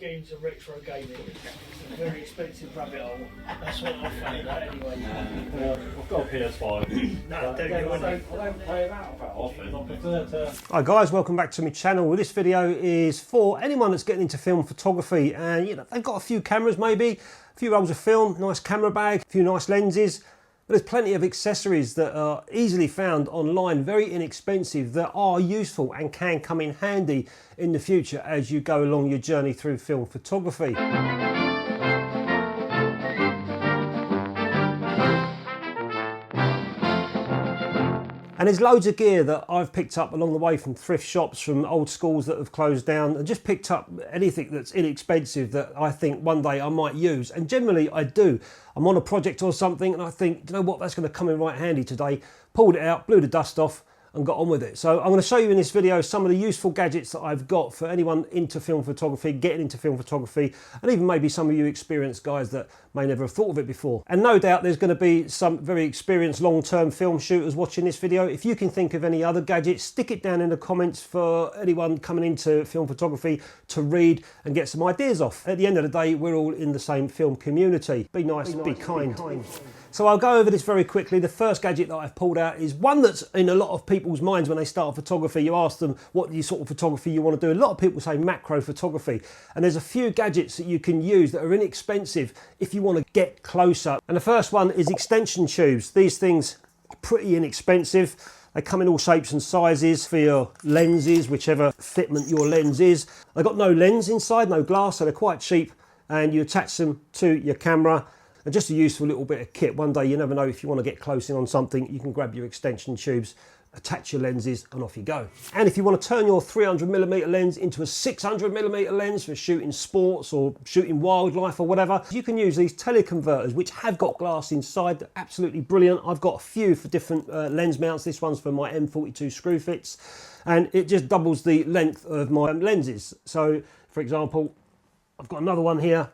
get into retro gaming. It's a very expensive rabbit hole. That's what I found out anyway. I've got a PS5. No, I don't play that often. I prefer to... Hi guys, welcome back to my channel. Well, this video is for anyone that's getting into film photography and they've got a few cameras maybe, a few rolls of film, nice camera bag, a few nice lenses. But there's plenty of accessories that are easily found online, very inexpensive, that are useful and can come in handy in the future as you go along your journey through film photography. And there's loads of gear that I've picked up along the way from thrift shops, from old schools that have closed down, and just picked up anything that's inexpensive that I think one day I might use. And generally I do. I'm on a project or something and I think, you know what, that's going to come in right handy today. Pulled it out, blew the dust off and got on with it. So I'm going to show you in this video some of the useful gadgets that I've got for anyone into film photography, getting into film photography, and even maybe some of you experienced guys that may never have thought of it before. And no doubt there's going to be some very experienced long-term film shooters watching this video. If you can think of any other gadgets, stick it down in the comments for anyone coming into film photography to read and get some ideas off. At the end of the day, we're all in the same film community. Be nice, be kind. So I'll go over this very quickly. The first gadget that I've pulled out is one that's in a lot of people's minds when they start photography. You ask them what sort of photography you want to do. A lot of people say macro photography. And there's a few gadgets that you can use that are inexpensive if you want to get closer. And the first one is extension tubes. These things are pretty inexpensive. They come in all shapes and sizes for your lenses, whichever fitment your lens is. They've got no lens inside, no glass, so they're quite cheap. And you attach them to your camera. And just a useful little bit of kit. One day, you never know, if you want to get close in on something, you can grab your extension tubes, attach your lenses, and off you go. And if you want to turn your 300mm lens into a 600mm lens for shooting sports or shooting wildlife or whatever, you can use these teleconverters, which have got glass inside. They're absolutely brilliant. I've got a few for different lens mounts. This one's for my M42 screw fits, and it just doubles the length of my lenses. So, for example, I've got another one here,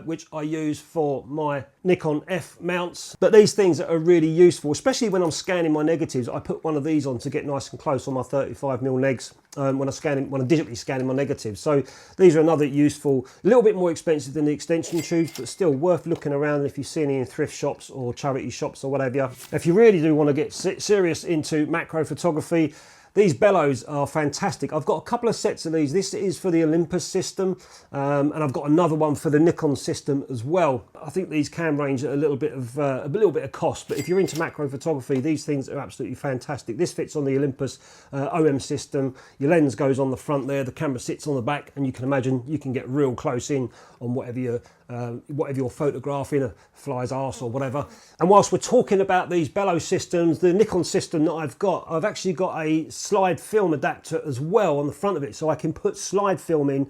which I use for my Nikon F mounts. But these things are really useful, especially when I'm scanning my negatives. I put one of these on to get nice and close on my 35mm negs when I'm digitally scanning my negatives. So these are another useful, a little bit more expensive than the extension tubes, but still worth looking around if you see any in thrift shops or charity shops or whatever. If you really do want to get serious into macro photography, these Bellows are fantastic. I've got a couple of sets of these. This is for the Olympus system, and I've got another one for the Nikon system as well. I think these can range at a little bit of cost, but if you're into macro photography, these things are absolutely fantastic. This fits on the Olympus OM system. Your lens goes on the front there, the camera sits on the back, and you can imagine you can get real close in on whatever you're photographing, a fly's arse or whatever. And whilst we're talking about these Bellows systems, the Nikon system that I've actually got a slide film adapter as well on the front of it, so I can put slide film in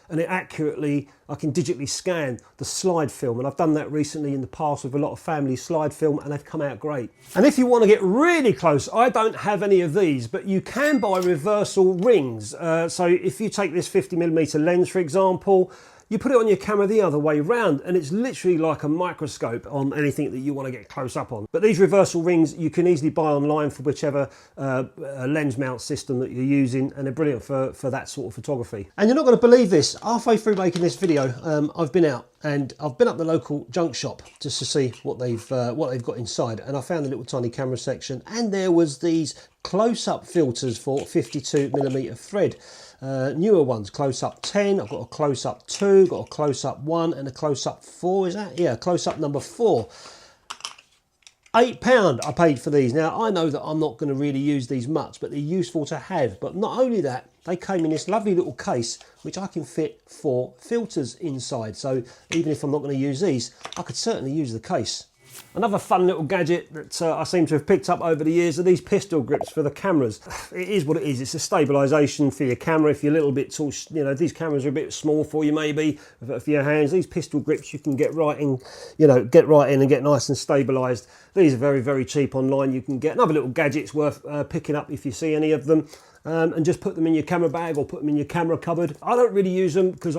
and I can digitally scan the slide film, and I've done that recently in the past with a lot of family slide film, and they've come out great. And if you want to get really close, I don't have any of these, but you can buy reversal rings. So if you take this 50mm lens, for example, you put it on your camera the other way round, and it's literally like a microscope on anything that you want to get close up on. But these reversal rings you can easily buy online for whichever lens mount system that you're using, and they're brilliant for that sort of photography. And you're not going to believe this, halfway through making this video, I've been out and I've been up the local junk shop just to see what they've got inside, and I found a little tiny camera section, and there was these close-up filters for 52mm thread. Newer ones, close-up 10, I've got a close-up 2, got a close-up 1 and a close-up 4, is that? Yeah, close-up number 4. £8 I paid for these. Now, I know that I'm not going to really use these much, but they're useful to have. But not only that, they came in this lovely little case, which I can fit 4 filters inside. So even if I'm not going to use these, I could certainly use the case. Another fun little gadget that I seem to have picked up over the years are these pistol grips for the cameras. It is what it is. It's a stabilisation for your camera. If you're a little bit tall, these cameras are a bit small for you maybe, for your hands. These pistol grips you can get right in, and get nice and stabilised. These are very, very cheap online. You can get another little gadgets worth picking up if you see any of them, and just put them in your camera bag or put them in your camera cupboard. I don't really use them because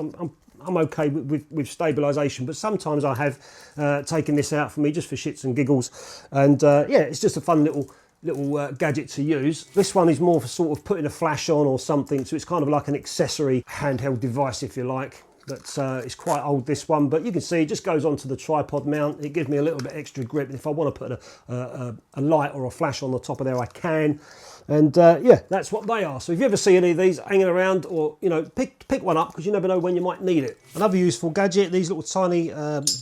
I'm okay with stabilisation, but sometimes I have taken this out for me just for shits and giggles, and yeah, it's just a fun little gadget to use. This one is more for sort of putting a flash on or something, so it's kind of like an accessory handheld device if you like. that it's quite old, this one, but you can see it just goes onto the tripod mount. It gives me a little bit extra grip. If I want to put a light or a flash on the top of there, I can. And yeah, that's what they are. So if you ever see any of these hanging around, or you know, pick one up, because you never know when you might need it. Another useful gadget, these little tiny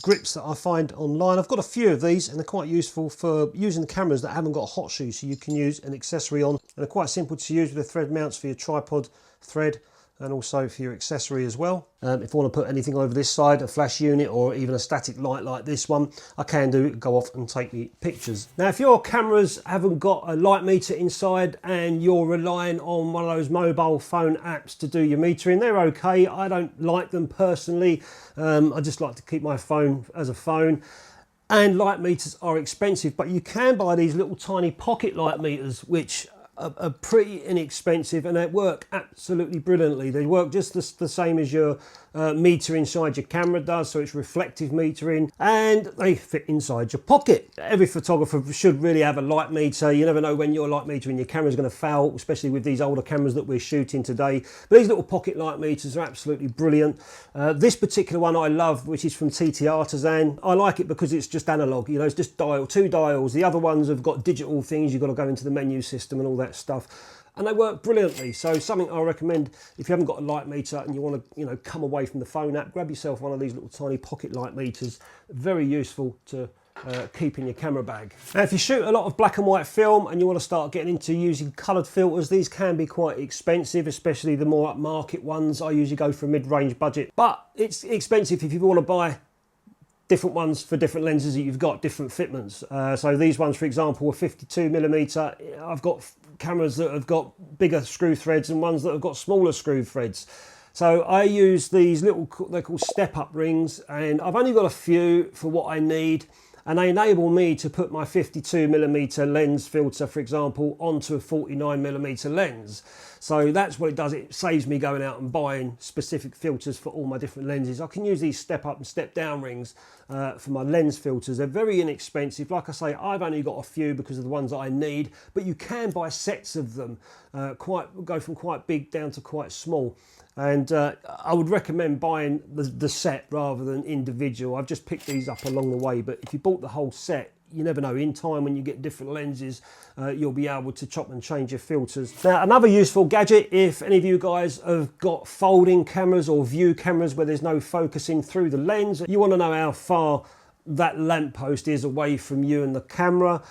grips that I find online. I've got a few of these, and they're quite useful for using cameras that haven't got a hot shoe, so you can use an accessory on. And they're quite simple to use with the thread mounts for your tripod thread, and also for your accessory as well. If I want to put anything over this side, a flash unit or even a static light like this one, I can go off and take me pictures. Now, if your cameras haven't got a light meter inside and you're relying on one of those mobile phone apps to do your metering, they're okay. I don't like them personally. I just like to keep my phone as a phone. And light meters are expensive, but you can buy these little tiny pocket light meters, which are pretty inexpensive, and they work absolutely brilliantly. They work just the same as your meter inside your camera does, so it's reflective metering, and they fit inside your pocket. Every photographer should really have a light meter. You never know when your light meter in your camera is going to fail, especially with these older cameras that we're shooting today. But these little pocket light meters are absolutely brilliant. This particular one I love, which is from TT Artisan. I like it because it's just analog, you know, it's just two dials. The other ones have got digital things. You've got to go into the menu system and all that stuff, and they work brilliantly. So something I recommend, if you haven't got a light meter and you want to, you know, come away from the phone app, grab yourself one of these little tiny pocket light meters. Very useful to keep in your camera bag. Now, if you shoot a lot of black and white film and you want to start getting into using coloured filters, these can be quite expensive, especially the more upmarket ones. I usually go for a mid-range budget, but it's expensive if you want to buy different ones for different lenses that you've got, different fitments. So these ones, for example, are 52mm. I've got cameras that have got bigger screw threads and ones that have got smaller screw threads. So I use these little, they're called step-up rings, and I've only got a few for what I need, and they enable me to put my 52mm lens filter, for example, onto a 49mm lens. So that's what it does. It saves me going out and buying specific filters for all my different lenses. I can use these step up and step down rings for my lens filters. They're very inexpensive. Like I say, I've only got a few because of the ones that I need, but you can buy sets of them, go from quite big down to quite small. And I would recommend buying the set rather than individual. I've just picked these up along the way, but if you bought the whole set, you never know, in time when you get different lenses, you'll be able to chop and change your filters. Now, another useful gadget, if any of you guys have got folding cameras or view cameras where there's no focusing through the lens, you want to know how far that lamppost is away from you and the camera.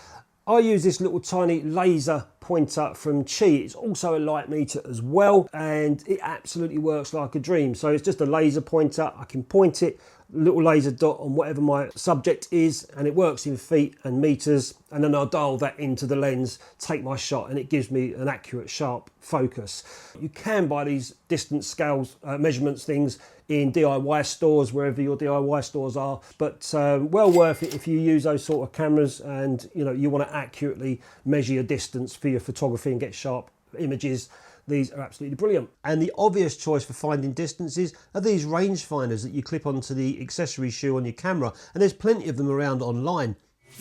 I use this little tiny laser pointer from Qi. It's also a light meter as well, and it absolutely works like a dream. So it's just a laser pointer. I can point it, little laser dot on whatever my subject is, and it works in feet and meters, and then I'll dial that into the lens, take my shot, and it gives me an accurate, sharp focus. You can buy these distance scales, measurements things in DIY stores, wherever your DIY stores are, but well worth it if you use those sort of cameras and you know you want to accurately measure your distance for your photography and get sharp images. These are absolutely brilliant. And the obvious choice for finding distances are these rangefinders that you clip onto the accessory shoe on your camera, and there's plenty of them around online.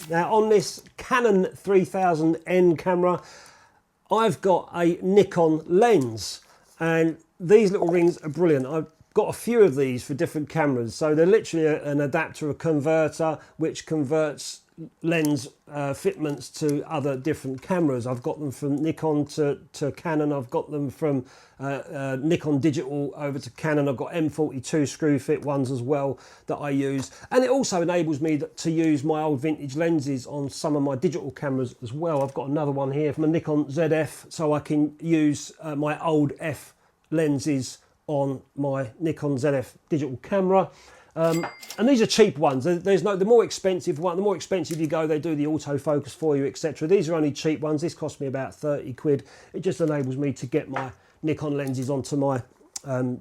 Now, on this Canon 3000N camera, I've got a Nikon lens, and these little rings are brilliant. I've got a few of these for different cameras, so they're literally an adapter, a converter, which converts lens fitments to other different cameras. I've got them from Nikon to Canon. I've got them from Nikon digital over to Canon. I've got M42 screw fit ones as well that I use, and it also enables me to use my old vintage lenses on some of my digital cameras as well. I've got another one here from a Nikon ZF, so I can use my old F lenses on my Nikon ZF digital camera. And these are cheap ones. The more expensive one, the more expensive you go, they do the autofocus for you, etc. These are only cheap ones. This cost me about 30 quid. It just enables me to get my Nikon lenses onto my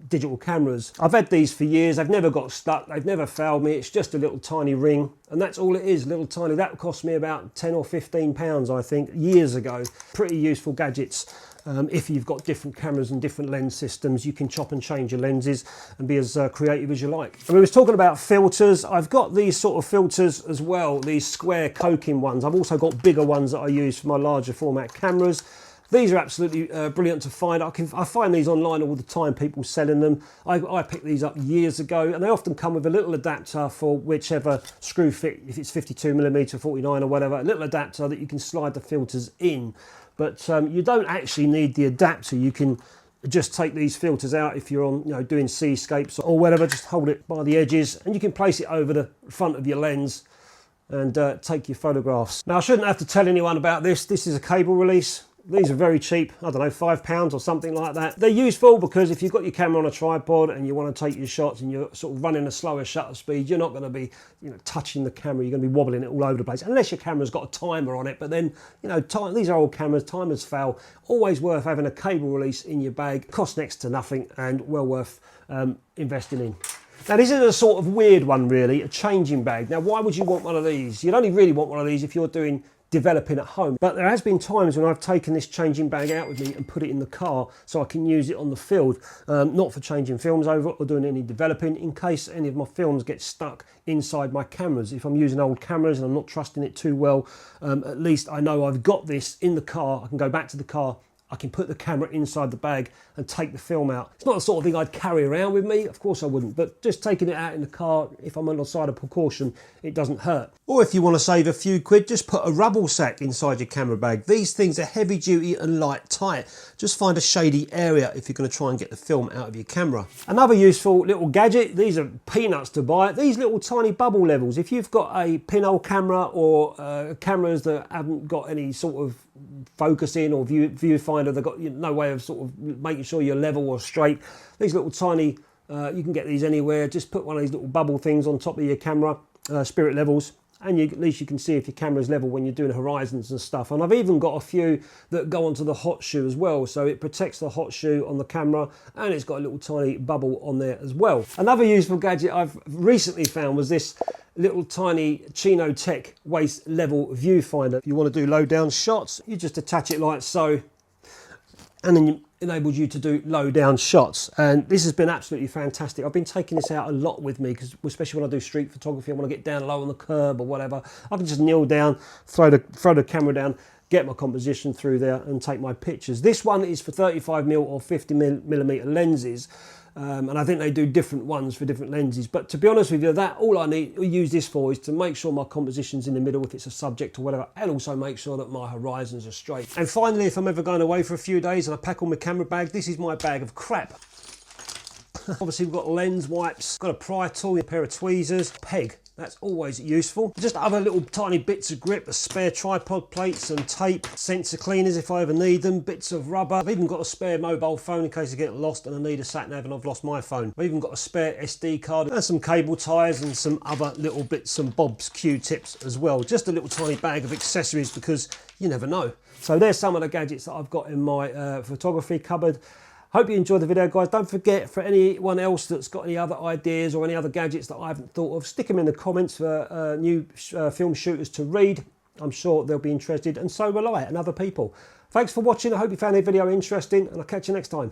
digital cameras. I've had these for years. They've never got stuck. They've never failed me. It's just a little tiny ring, and that's all it is, little tiny. That cost me about 10 or 15 pounds, I think, years ago. Pretty useful gadgets. If you've got different cameras and different lens systems, you can chop and change your lenses and be as creative as you like. And we was talking about filters. I've got these sort of filters as well, these square coking ones. I've also got bigger ones that I use for my larger format cameras. These are absolutely brilliant to find. I find these online all the time, people selling them. I picked these up years ago, and they often come with a little adapter for whichever screw fit, if it's 52mm, 49 or whatever, a little adapter that you can slide the filters in. But you don't actually need the adapter. You can just take these filters out if you're on, doing seascapes or whatever. Just hold it by the edges, and you can place it over the front of your lens and take your photographs. Now, I shouldn't have to tell anyone about this. This is a cable release. These are very cheap, I don't know, £5 or something like that. They're useful because if you've got your camera on a tripod and you want to take your shots and you're sort of running a slower shutter speed, you're not going to be, touching the camera. You're going to be wobbling it all over the place, unless your camera's got a timer on it. But then, these are old cameras, timers fail. Always worth having a cable release in your bag. Costs next to nothing and well worth investing in. Now, this is a sort of weird one, really, a changing bag. Now, why would you want one of these? You'd only really want one of these if you're doing developing at home. But there has been times when I've taken this changing bag out with me and put it in the car so I can use it on the field, not for changing films over or doing any developing, in case any of my films get stuck inside my cameras. If I'm using old cameras and I'm not trusting it too well, at least I know I've got this in the car. I can go back to the car, I can put the camera inside the bag and take the film out. It's not the sort of thing I'd carry around with me, of course I wouldn't, but just taking it out in the car, if I'm on the side of precaution, it doesn't hurt. Or if you want to save a few quid, just put a rubble sack inside your camera bag. These things are heavy duty and light tight. Just find a shady area if you're going to try and get the film out of your camera. Another useful little gadget, these are peanuts to buy, these little tiny bubble levels. If you've got a pinhole camera or cameras that haven't got any sort of focusing or viewfinder, they've got no way of sort of making sure you're level or straight. These little tiny, you can get these anywhere. Just put one of these little bubble things on top of your camera, spirit levels, and at least you can see if your camera's level when you're doing horizons and stuff. And I've even got a few that go onto the hot shoe as well, so it protects the hot shoe on the camera, and it's got a little tiny bubble on there as well. Another useful gadget I've recently found was this little tiny Chino Tech waist level viewfinder. If you want to do low down shots, you just attach it like so, and then it enables you to do low down shots. And this has been absolutely fantastic. I've been taking this out a lot with me, because especially when I do street photography, I want to get down low on the curb or whatever. I can just kneel down, throw the camera down, get my composition through there and take my pictures. This one is for 35mm or 50mm lenses. And I think they do different ones for different lenses, but to be honest with you, all I use this for is to make sure my composition's in the middle if it's a subject or whatever, and also make sure that my horizons are straight. And finally, if I'm ever going away for a few days and I pack all my camera bag, this is my bag of crap. Obviously we've got lens wipes, got a pry tool, a pair of tweezers, peg. That's always useful. Just other little tiny bits of grip, a spare tripod plates and tape, sensor cleaners if I ever need them, bits of rubber. I've even got a spare mobile phone in case I get lost and I need a sat nav and I've lost my phone. I've even got a spare SD card and some cable ties and some other little bits and bobs, Q-tips as well. Just a little tiny bag of accessories, because you never know. So there's some of the gadgets that I've got in my photography cupboard. Hope you enjoyed the video, guys. Don't forget, for anyone else that's got any other ideas or any other gadgets that I haven't thought of, stick them in the comments for new film shooters to read. I'm sure they'll be interested, and so will I, and other people. Thanks for watching. I hope you found the video interesting, and I'll catch you next time.